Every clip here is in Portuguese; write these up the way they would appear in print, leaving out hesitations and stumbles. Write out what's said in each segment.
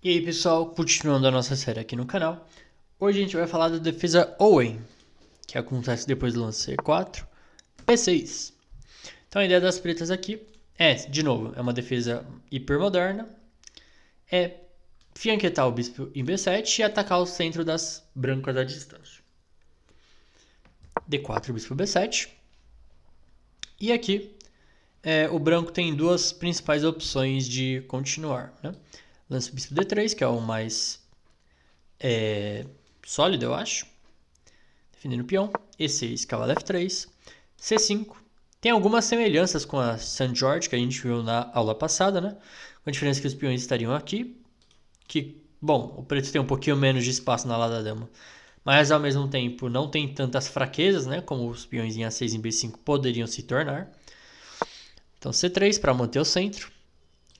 E aí pessoal, continuando a nossa série aqui no canal, hoje a gente vai falar da defesa Owen, que acontece depois do lance C4, P6. Então a ideia das pretas aqui é, de novo, é uma defesa hipermoderna, é fianquetar o bispo em B7 e atacar o centro das brancas à distância. D4, bispo B7. E aqui o branco tem duas principais opções de continuar, né? Lance bispo D3, que é o mais sólido, eu acho. Defendendo o peão. E6, cavalo F3. C5. Tem algumas semelhanças com a St. George que a gente viu na aula passada, né? Com a diferença que os peões estariam aqui. Que, bom, o preto tem um pouquinho menos de espaço na ala da dama. Mas ao mesmo tempo não tem tantas fraquezas, né? Como os peões em A6 e B5 poderiam se tornar. Então C3 para manter o centro.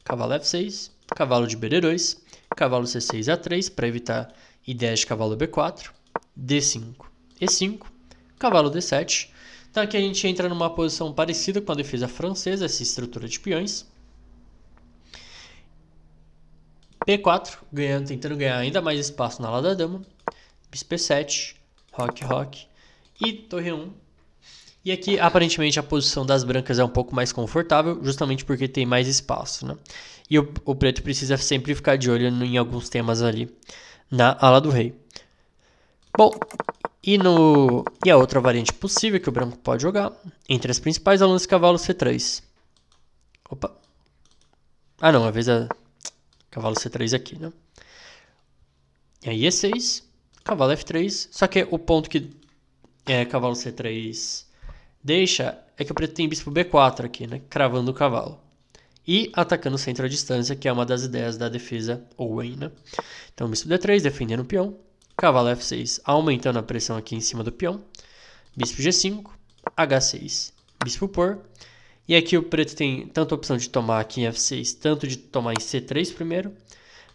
Cavalo F6. Cavalo de BD2. Cavalo C6 A3 para evitar ideias de cavalo B4. D5. E5, cavalo D7. Então aqui a gente entra numa posição parecida com a defesa francesa, essa estrutura de peões. P4, tentando ganhar ainda mais espaço na ala da dama. Bispo E7, roque. E torre 1. E aqui, aparentemente, a posição das brancas é um pouco mais confortável, justamente porque tem mais espaço, né? E o preto precisa sempre ficar de olho em alguns temas ali na ala do rei. Bom, e a outra variante possível que o branco pode jogar, entre as principais, é o lance cavalo C3. Opa. Ah, não, a vez é cavalo C3 aqui, né? E aí E6, cavalo F3. Só que o ponto que cavalo C3 deixa é que o preto tem bispo B4 aqui, né? Cravando o cavalo. E atacando o centro à distância, que é uma das ideias da defesa Owen, né? Então, bispo D3, defendendo o peão. Cavalo F6, aumentando a pressão aqui em cima do peão. Bispo G5, H6, bispo por. E aqui o preto tem tanto a opção de tomar aqui em F6, tanto de tomar em C3 primeiro.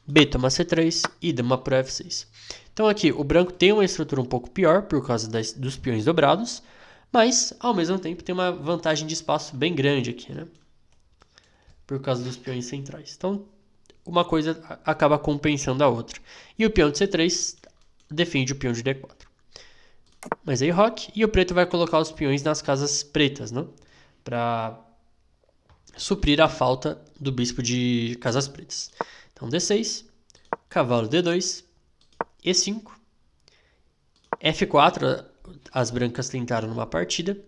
B toma C3 e dama por F6. Então aqui o branco tem uma estrutura um pouco pior por causa dos peões dobrados, mas ao mesmo tempo tem uma vantagem de espaço bem grande aqui, né? Por causa dos peões centrais. Então uma coisa acaba compensando a outra. E o peão de C3 defende o peão de D4. Mas aí roque, e o preto vai colocar os peões nas casas pretas, né? Para suprir a falta do bispo de casas pretas. Então D6, cavalo D2, E5, F4, as brancas tentaram numa partida,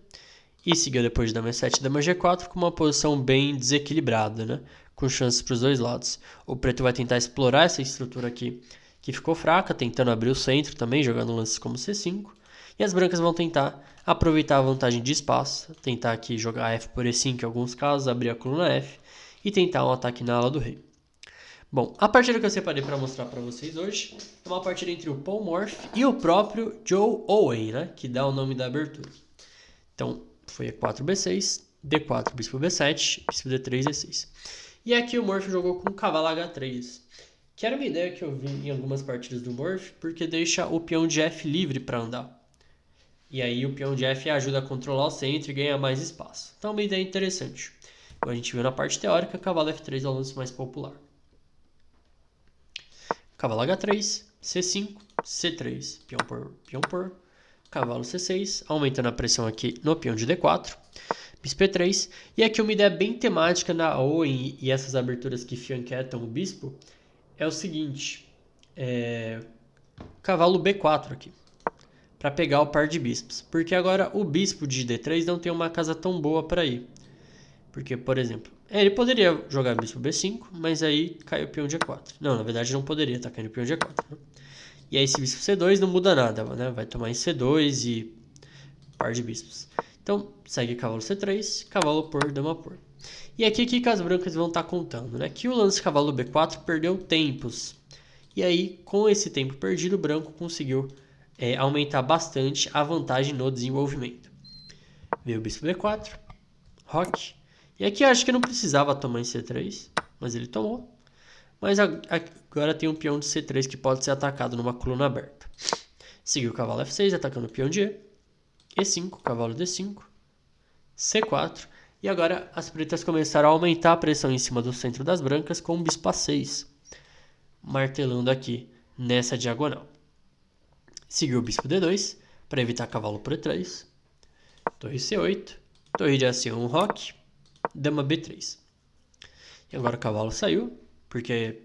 e seguiu depois de dama E7 e dama G4 com uma posição bem desequilibrada, né? Com chances para os dois lados. O preto vai tentar explorar essa estrutura aqui que ficou fraca, tentando abrir o centro também, jogando lances como C5. E as brancas vão tentar aproveitar a vantagem de espaço, tentar aqui jogar F por E5 em alguns casos, abrir a coluna F e tentar um ataque na ala do rei. Bom, a partida que eu separei para mostrar para vocês hoje é uma partida entre o Paul Morphy e o próprio Joe Owen, né, que dá o nome da abertura. Então, foi E4, B6, D4, bispo B7, bispo D3, E6. E aqui o Morphy jogou com cavalo H3, que era uma ideia que eu vi em algumas partidas do Morphy, porque deixa o peão de F livre para andar. E aí o peão de F ajuda a controlar o centro e ganhar mais espaço. Então, uma ideia interessante. Como a gente viu na parte teórica, cavalo F3 é o lance mais popular. Cavalo H3, C5, C3, peão por, cavalo C6, aumentando a pressão aqui no peão de D4, bispo E3, e aqui uma ideia bem temática na Owen e essas aberturas que fianquetam o bispo, é o seguinte, cavalo B4 aqui, para pegar o par de bispos, porque agora o bispo de D3 não tem uma casa tão boa para ir, porque, por exemplo, ele poderia jogar bispo B5, mas aí cai o peão de E4. Não, na verdade não poderia, tá caindo o peão de E4. Né? E aí esse bispo C2 não muda nada, né? Vai tomar em C2 e par de bispos. Então, segue cavalo C3, cavalo por, dama por. E aqui o que as brancas vão estar contando, né? Que o lance cavalo B4 perdeu tempos. E aí, com esse tempo perdido, o branco conseguiu aumentar bastante a vantagem no desenvolvimento. Veio o bispo B4, roque. E aqui eu acho que não precisava tomar em C3, mas ele tomou. Mas agora tem um peão de C3 que pode ser atacado numa coluna aberta. Seguiu o cavalo F6, atacando o peão de E. E5, cavalo D5. C4. E agora as pretas começaram a aumentar a pressão em cima do centro das brancas com o bispo A6. martelando aqui nessa diagonal. Seguiu o bispo D2 para evitar cavalo por E3. Torre C8, torre de A1, roque, dama B3. E agora o cavalo saiu, porque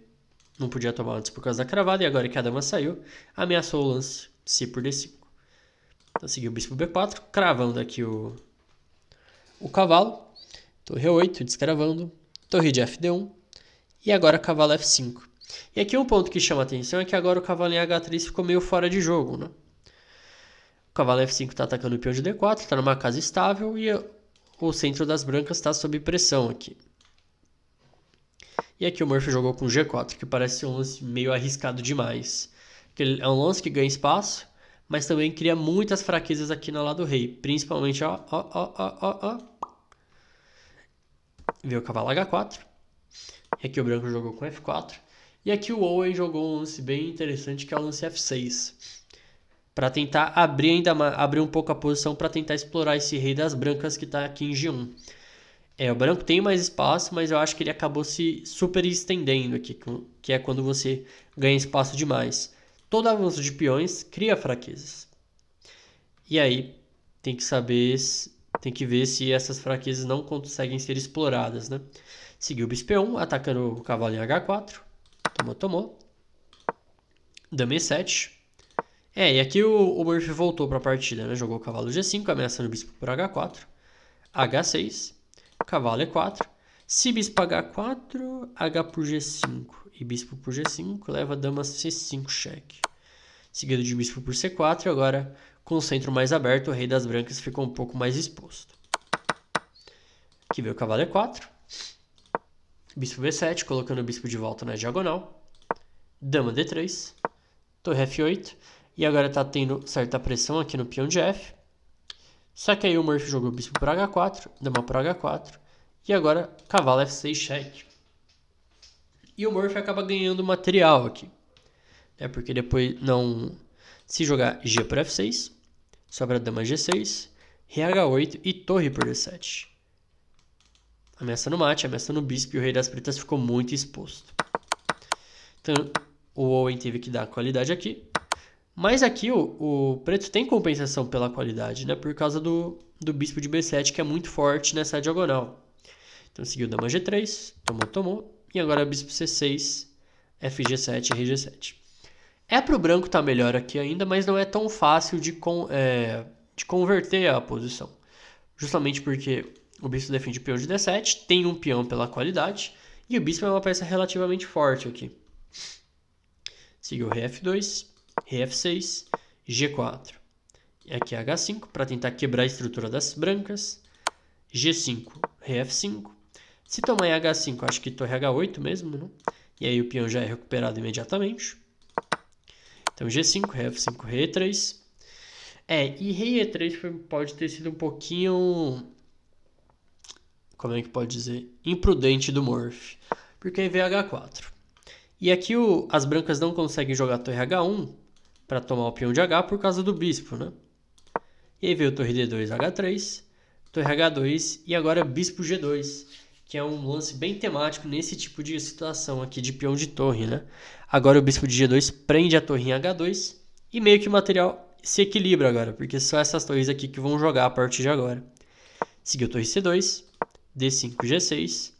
não podia tomar antes por causa da cravada, e agora que a dama saiu, ameaçou o lance C por D5. Então seguiu o bispo B4, cravando aqui o cavalo. Torre E8, descravando. Torre de FD1. E agora cavalo F5. E aqui um ponto que chama a atenção é que agora o cavalo em H3 ficou meio fora de jogo, né? O cavalo F5 está atacando o peão de D4, está numa casa estável e o centro das brancas está sob pressão aqui. E aqui o Murphy jogou com G4, que parece ser um lance meio arriscado demais. É um lance que ganha espaço, mas também cria muitas fraquezas aqui no lado do rei. Principalmente, Veio o cavalo H4. E aqui o branco jogou com F4. E aqui o Owen jogou um lance bem interessante, que é o lance F6. Para tentar abrir um pouco a posição para tentar explorar esse rei das brancas que está aqui em G1. O branco tem mais espaço, mas eu acho que ele acabou se super estendendo aqui, que é quando você ganha espaço demais. Todo avanço de peões cria fraquezas. E aí tem que ver se essas fraquezas não conseguem ser exploradas, né? Seguiu o bispo E1, atacando o cavalo em H4. Tomou. Dama E7. E aqui o Murphy voltou para a partida, né? Jogou o cavalo G5, ameaçando o bispo por H4. H6. Cavalo E4. Se bispo H4, H por G5 e bispo por G5, leva dama C5 cheque. Seguido de bispo por C4 e agora com o centro mais aberto, o rei das brancas ficou um pouco mais exposto. Aqui veio o cavalo E4. Bispo B7, colocando o bispo de volta na diagonal. Dama D3. Torre F8. E agora está tendo certa pressão aqui no peão de F. Só que aí o Murphy jogou o bispo por H4, dama por H4. E agora cavalo F6 cheque. E o Murphy acaba ganhando material aqui. Porque depois se jogar G por F6, sobra dama G6, rei H8 e torre por D7. Ameaça no mate, ameaça no bispo e o rei das pretas ficou muito exposto. Então o Owen teve que dar qualidade aqui. Mas aqui o preto tem compensação pela qualidade, né? Por causa do bispo de B7, que é muito forte nessa diagonal. Então seguiu dama G3, tomou. E agora bispo C6, FG7 e rei G7. Pro branco estar melhor aqui ainda, mas não é tão fácil de converter a posição. Justamente porque o bispo defende o peão de D7, tem um peão pela qualidade, e o bispo é uma peça relativamente forte aqui. Seguiu rei F2, rei F6, G4. E aqui H5 para tentar quebrar a estrutura das brancas. G5, rei F5. Se tomar em H5, acho que torre H8 mesmo, né? E aí o peão já é recuperado imediatamente. Então G5, rei F5, rei E3. E rei E3 pode ter sido um pouquinho... Como é que pode dizer? Imprudente do Murphy. Porque aí veio H4. E aqui as brancas não conseguem jogar torre H1 para tomar o peão de H por causa do bispo, né? E aí veio torre D2, H3, torre H2 e agora bispo G2, que é um lance bem temático nesse tipo de situação aqui de peão de torre, né? Agora o bispo de G2 prende a torre em H2 e meio que o material se equilibra agora, porque são essas torres aqui que vão jogar a partir de agora. Seguiu torre C2, D5, G6,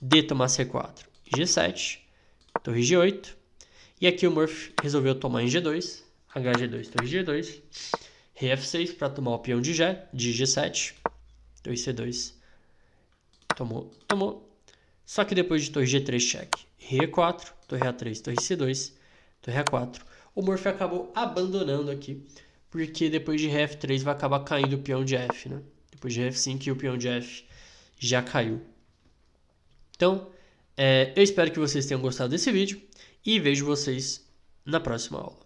D tomar C4, G7, torre G8. E aqui o Murphy resolveu tomar em G2, HG2, torre G2, rei F6 para tomar o peão de G7, torre C2, tomou. Só que depois de torre G3 cheque, rei E4, torre A3, torre C2, torre A4, o Murphy acabou abandonando aqui, porque depois de rei F3 vai acabar caindo o peão de F, né? Depois de rei F5 e o peão de F já caiu. Então, eu espero que vocês tenham gostado desse vídeo e vejo vocês na próxima aula.